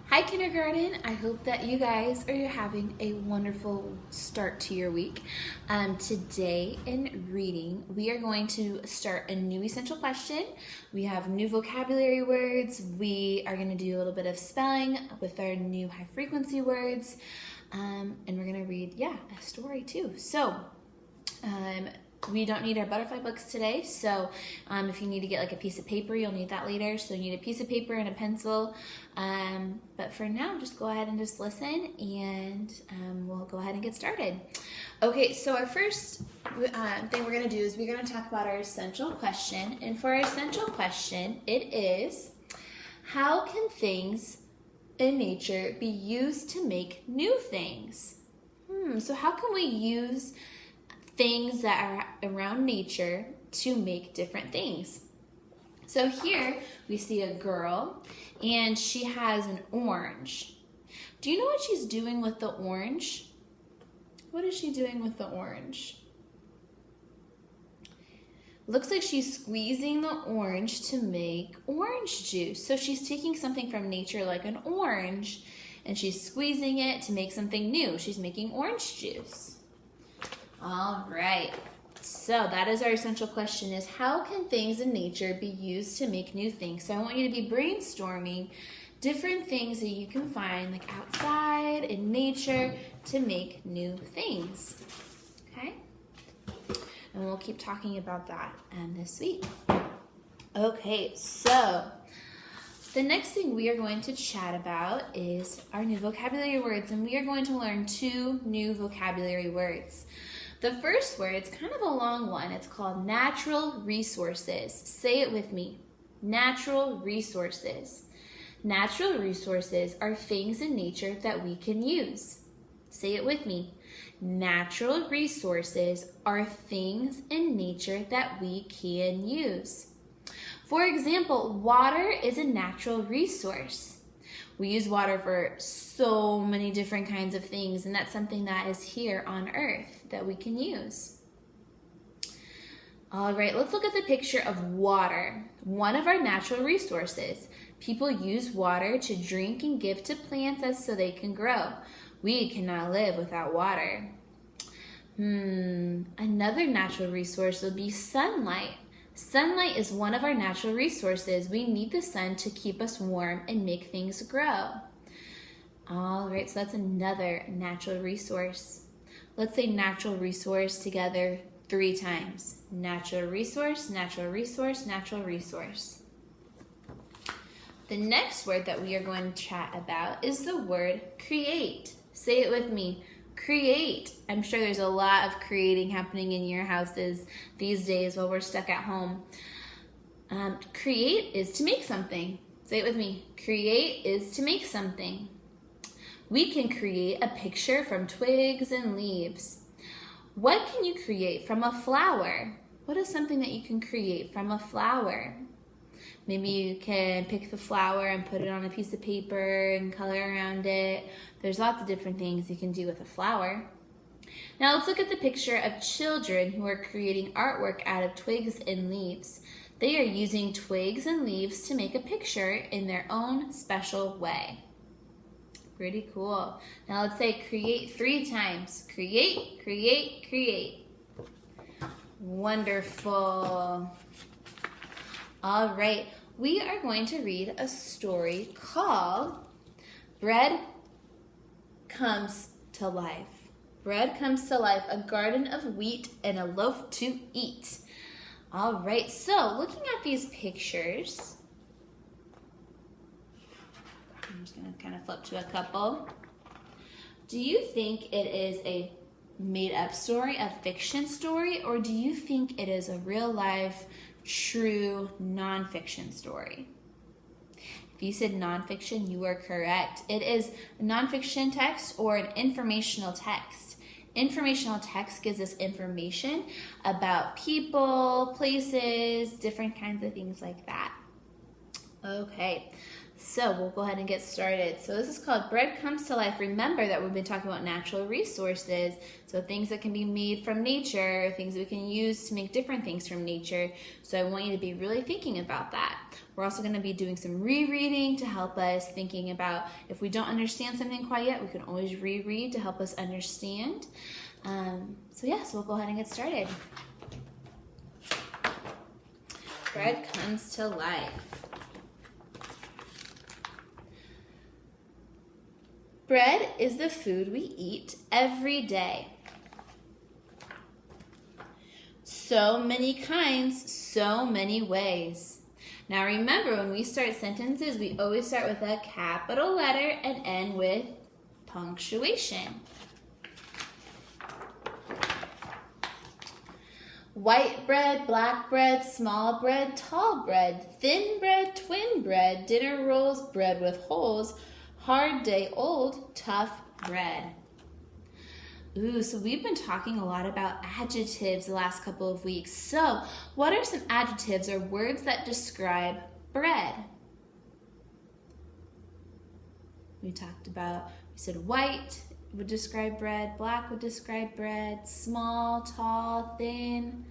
Hi kindergarten, I hope that you guys are having a wonderful start to your week. Today in reading, we are going to start a new essential question. We have new vocabulary words. We are going to do a little bit of spelling with our new high frequency words. And we're going to read, a story too. So, we don't need our butterfly books today, so if you need to get like a piece of paper, you'll need that later. So you need a piece of paper and a pencil. But for now, just go ahead and just listen, and we'll go ahead and get started. Okay, so our first thing we're going to do is we're going to talk about our essential question. And for our essential question, it is, how can things in nature be used to make new things? So how can we use things that are around nature to make different things? So here we see a girl and she has an orange. Do you know what she's doing with the orange? What is she doing with the orange? Looks like she's squeezing the orange to make orange juice. So she's taking something from nature like an orange and she's squeezing it to make something new. She's making orange juice. All right, so that is our essential question, is how can things in nature be used to make new things? So I want you to be brainstorming different things that you can find like outside in nature to make new things, okay? And we'll keep talking about that this week. Okay, so the next thing we are going to chat about is our new vocabulary words, and we are going to learn 2 new vocabulary words. The first word, it's kind of a long one. It's called natural resources. Say it with me. Natural resources. Natural resources are things in nature that we can use. Say it with me. Natural resources are things in nature that we can use. For example, water is a natural resource. We use water for so many different kinds of things, and that's something that is here on Earth that we can use. All right, let's look at the picture of water, one of our natural resources. People use water to drink and give to plants so they can grow. We cannot live without water. Another natural resource would be sunlight. Sunlight is one of our natural resources. We need the sun to keep us warm and make things grow. All right, so that's another natural resource. Let's say natural resource together 3 times. Natural resource, natural resource, natural resource. The next word that we are going to chat about is the word create. Say it with me. Create. I'm sure there's a lot of creating happening in your houses these days while we're stuck at home. Create is to make something. Say it with me. Create is to make something. We can create a picture from twigs and leaves. What can you create from a flower? What is something that you can create from a flower? Maybe you can pick the flower and put it on a piece of paper and color around it. There's lots of different things you can do with a flower. Now let's look at the picture of children who are creating artwork out of twigs and leaves. They are using twigs and leaves to make a picture in their own special way. Pretty cool. Now let's say create 3 times. Create, create, create. Wonderful. All right, we are going to read a story called Bread Comes to Life. Bread comes to life, a garden of wheat and a loaf to eat. All right, so looking at these pictures, I'm just going to kind of flip to a couple. Do you think it is a made-up story, a fiction story, or do you think it is a real-life, true nonfiction story? If you said nonfiction, you are correct. It is a nonfiction text or an informational text. Informational text gives us information about people, places, different kinds of things like that. Okay, So we'll go ahead and get started. So this is called Bread Comes to Life. Remember that we've been talking about natural resources. So things that can be made from nature, things that we can use to make different things from nature. So I want you to be really thinking about that. We're also going to be doing some rereading to help us thinking about if we don't understand something quite yet, we can always reread to help us understand. So we'll go ahead and get started. Bread comes to life. Bread is the food we eat every day. So many kinds, so many ways. Now remember, when we start sentences, we always start with a capital letter and end with punctuation. White bread, black bread, small bread, tall bread, thin bread, twin bread, dinner rolls, bread with holes, hard day old, tough bread. Ooh, so we've been talking a lot about adjectives the last couple of weeks. So what are some adjectives or words that describe bread? We said white would describe bread, black would describe bread, small, tall, thin.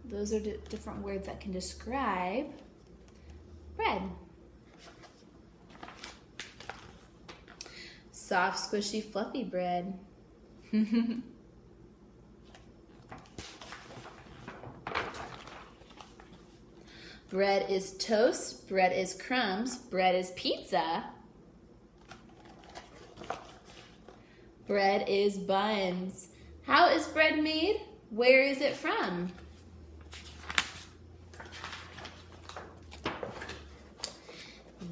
Those are different words that can describe bread. Soft, squishy, fluffy bread. Bread is toast, bread is crumbs, bread is pizza. Bread is buns. How is bread made? Where is it from?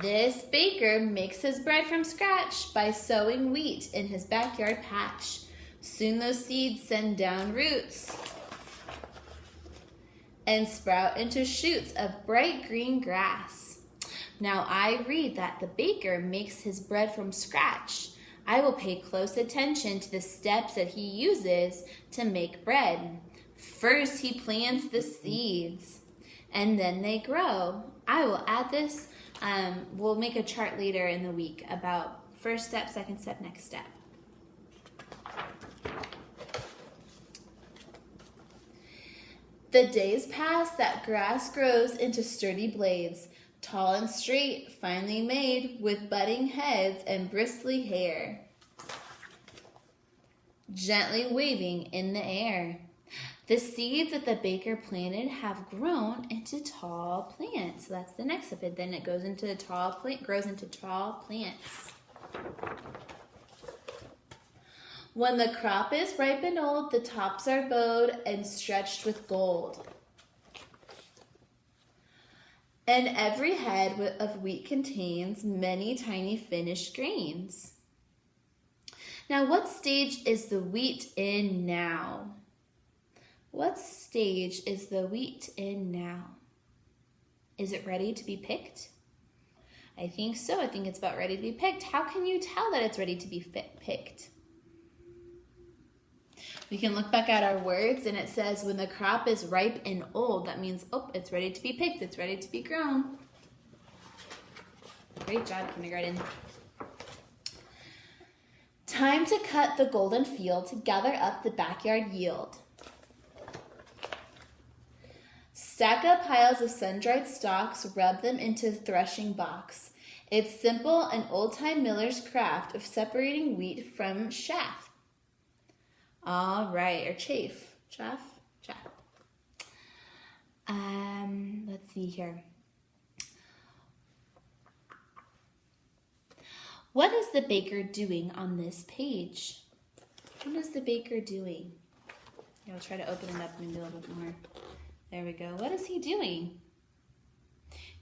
This baker makes his bread from scratch by sowing wheat in his backyard patch. Soon those seeds send down roots and sprout into shoots of bright green grass. Now I read that the baker makes his bread from scratch. I will pay close attention to the steps that he uses to make bread. First, he plants the seeds, and then they grow. I will add this. We'll make a chart later in the week about first step, second step, next step. The days pass, that grass grows into sturdy blades, tall and straight, finely made, with budding heads and bristly hair, gently waving in the air. The seeds that the baker planted have grown into tall plants. So that's the next step. Then it goes into grows into tall plants. When the crop is ripe and old, the tops are bowed and stretched with gold. And every head of wheat contains many tiny finished grains. Now, what stage is the wheat in now? What stage is the wheat in now? Is it ready to be picked? I think so. I think it's about ready to be picked. How can you tell that it's ready to be picked? We can look back at our words and it says when the crop is ripe and old, that means, it's ready to be picked. It's ready to be grown. Great job, kindergarten. Time to cut the golden field to gather up the backyard yield. Stack up piles of sun-dried stalks, rub them into the threshing box. It's simple and old-time miller's craft of separating wheat from chaff. All right, or chaff. Chaff. Let's see here. What is the baker doing on this page? What is the baker doing? I'll try to open it up maybe a little bit more. There we go. What is he doing?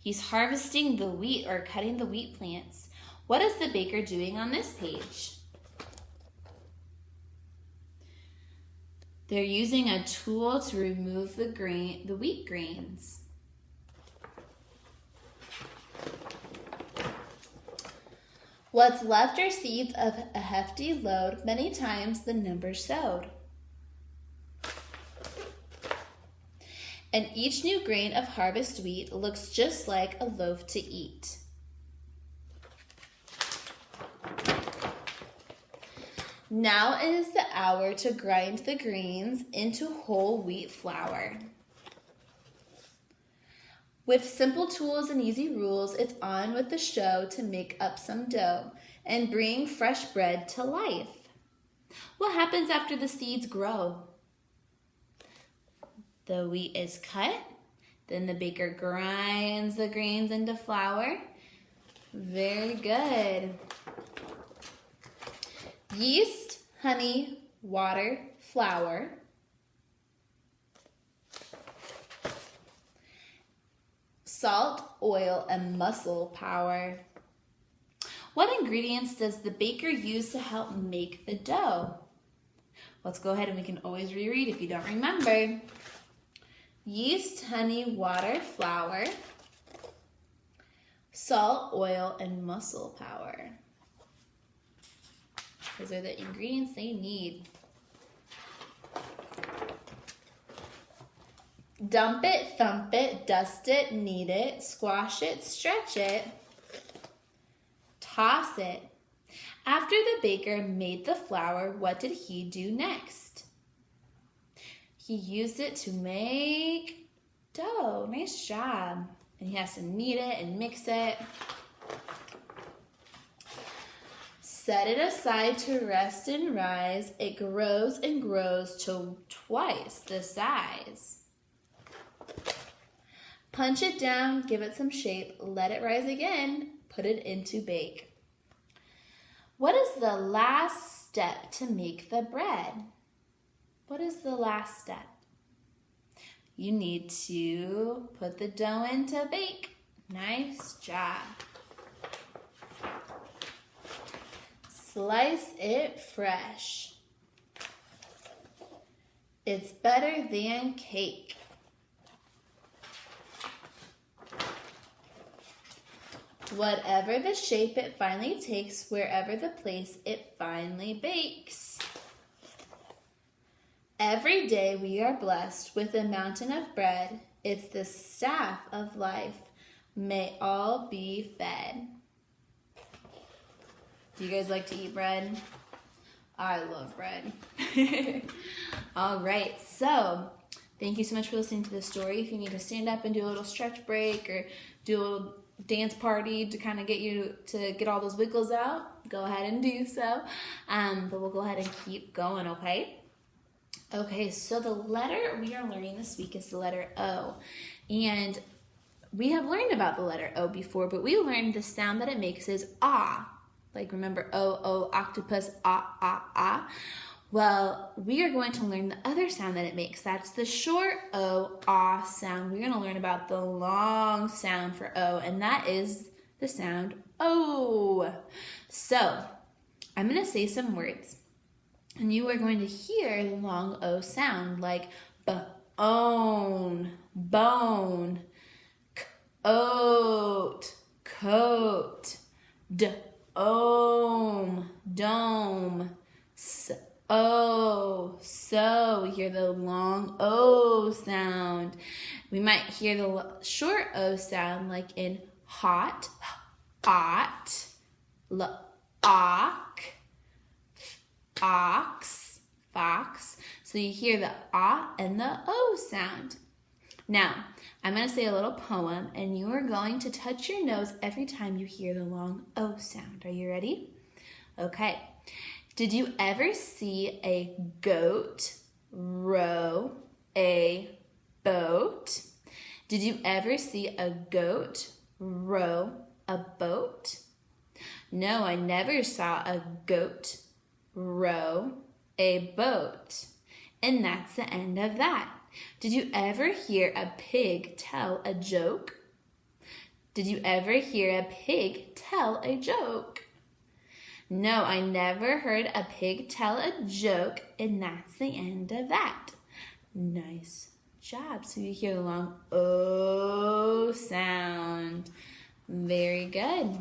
He's harvesting the wheat or cutting the wheat plants. What is the baker doing on this page? They're using a tool to remove the wheat grains. What's left are seeds of a hefty load, many times the number sowed. And each new grain of harvest wheat looks just like a loaf to eat. Now is the hour to grind the grains into whole wheat flour. With simple tools and easy rules, it's on with the show to make up some dough and bring fresh bread to life. What happens after the seeds grow? The wheat is cut, then the baker grinds the grains into flour. Very good. Yeast, honey, water, flour. Salt, oil, and muscle power. What ingredients does the baker use to help make the dough? Let's go ahead and we can always reread if you don't remember. Yeast, honey, water, flour. Salt, oil, and muscle power. Those are the ingredients they need. Dump it, thump it, dust it, knead it, squash it, stretch it, toss it. After the baker made the flour, what did he do next? He used it to make dough. Nice job. And he has to knead it and mix it. Set it aside to rest and rise. It grows and grows to twice the size. Punch it down, give it some shape, let it rise again, put it into bake. What is the last step to make the bread? What is the last step? You need to put the dough in to bake. Nice job. Slice it fresh. It's better than cake. Whatever the shape it finally takes, wherever the place it finally bakes. Every day we are blessed with a mountain of bread. It's the staff of life. May all be fed. Do you guys like to eat bread? I love bread. All right, so thank you so much for listening to this story. If you need to stand up and do a little stretch break or do a little dance party to kind of get you to get all those wiggles out, go ahead and do so. But we'll go ahead and keep going, okay? Okay, so the letter we are learning this week is the letter O. And we have learned about the letter O before, but we learned the sound that it makes is ah. Like remember O, octopus, ah, ah, ah. Well, we are going to learn the other sound that it makes. That's the short O, ah sound. We're going to learn about the long sound for O, and that is the sound O. So, I'm going to say some words, and you are going to hear the long O sound, like b-own, bone, c-oat, coat, d-ome, dome, oh, so we hear the long O sound. We might hear the short O sound like in hot, ot, ock, ox, fox. So you hear the ah and the O sound. Now, I'm going to say a little poem, and you are going to touch your nose every time you hear the long O sound. Are you ready? Okay. Did you ever see a goat row a boat? Did you ever see a goat row a boat? No, I never saw a goat row a boat. And that's the end of that. Did you ever hear a pig tell a joke? Did you ever hear a pig tell a joke? No, I never heard a pig tell a joke, and that's the end of that. Nice job. So you hear the long O sound. Very good.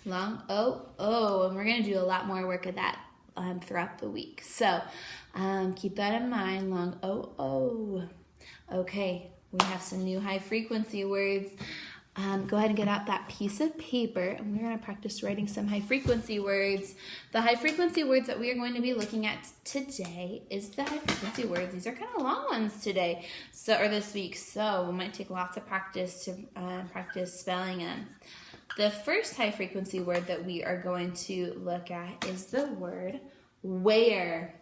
Long O, O. And we're going to do a lot more work of that throughout the week. So keep that in mind. Long O, O. Okay, we have some new high frequency words. Go ahead and get out that piece of paper, and we're going to practice writing some high frequency words. The high frequency words that we are going to be looking at today is the high frequency words. These are kind of long ones today, or this week, so we might take lots of practice to practice spelling them. The first high frequency word that we are going to look at is the word where.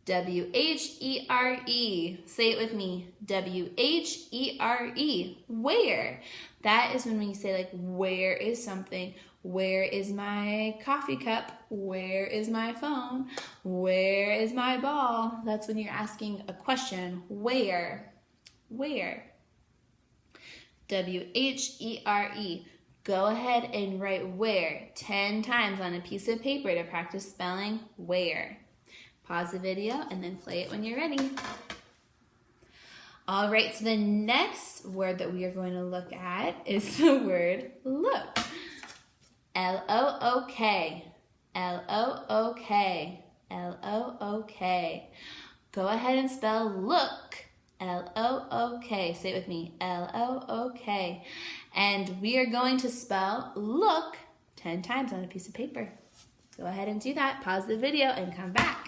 W-H-E-R-E. Say it with me. W-H-E-R-E. Where. That is when we say, like, where is something? Where is my coffee cup? Where is my phone? Where is my ball? That's when you're asking a question. Where? Where? W-H-E-R-E. Go ahead and write where 10 times on a piece of paper to practice spelling where. Pause the video and then play it when you're ready. All right, so the next word that we are going to look at is the word look. L-O-O-K. L-O-O-K. L-O-O-K. Go ahead and spell look. L-O-O-K. Say it with me. L-O-O-K. And we are going to spell look 10 times on a piece of paper. Go ahead and do that. Pause the video and come back.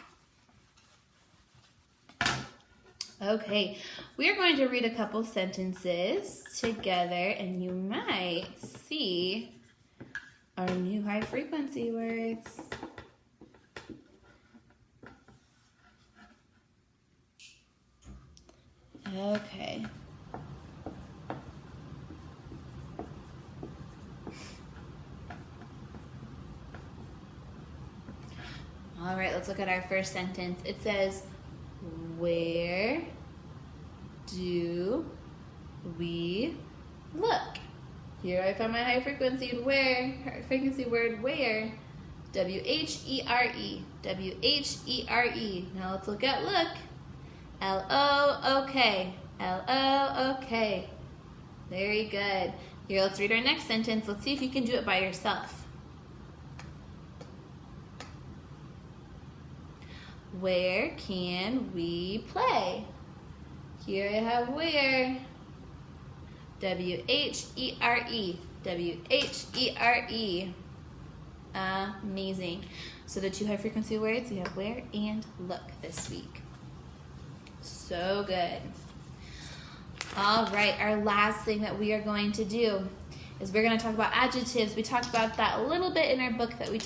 Okay, we are going to read a couple sentences together, and you might see our new high frequency words. Okay. All right, let's look at our first sentence. It says, where do we look? Here I found my high frequency word where. W-H-E-R-E. W-H-E-R-E. Now let's look at look. L-O-O-K. L-O-O-K. Very good. Here, let's read our next sentence. Let's see if you can do it by yourself. Where can we play? Here I have where. W-H-E-R-E. W-H-E-R-E. Amazing. So the two high frequency words, we have where and look this week. So good. All right, our last thing that we are going to do is we're going to talk about adjectives. We talked about that a little bit in our book that we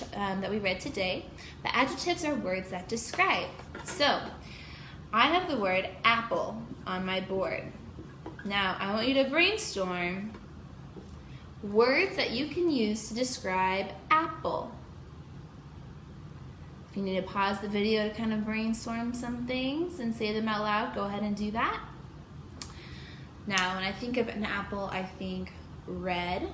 read today. The adjectives are words that describe. So, I have the word apple on my board. Now, I want you to brainstorm words that you can use to describe apple. If you need to pause the video to kind of brainstorm some things and say them out loud, go ahead and do that. Now, when I think of an apple, I think red.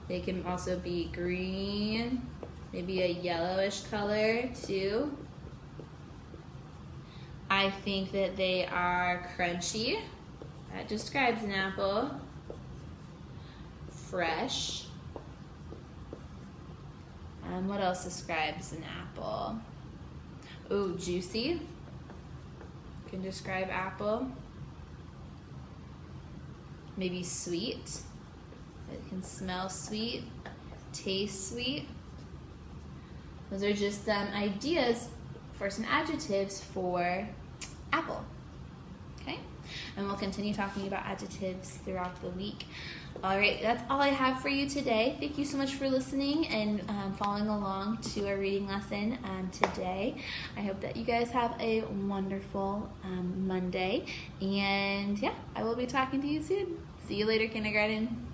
They can also be green, maybe a yellowish color too. I think that they are crunchy. That describes an apple. Fresh. What else describes an apple? Ooh, juicy. Can describe apple. Maybe sweet. It can smell sweet, taste sweet. Those are just some ideas for some adjectives for apple. Okay? And we'll continue talking about adjectives throughout the week. All right, that's all I have for you today. Thank you so much for listening and following along to our reading lesson today. I hope that you guys have a wonderful Monday. And yeah, I will be talking to you soon. See you later, kindergarten.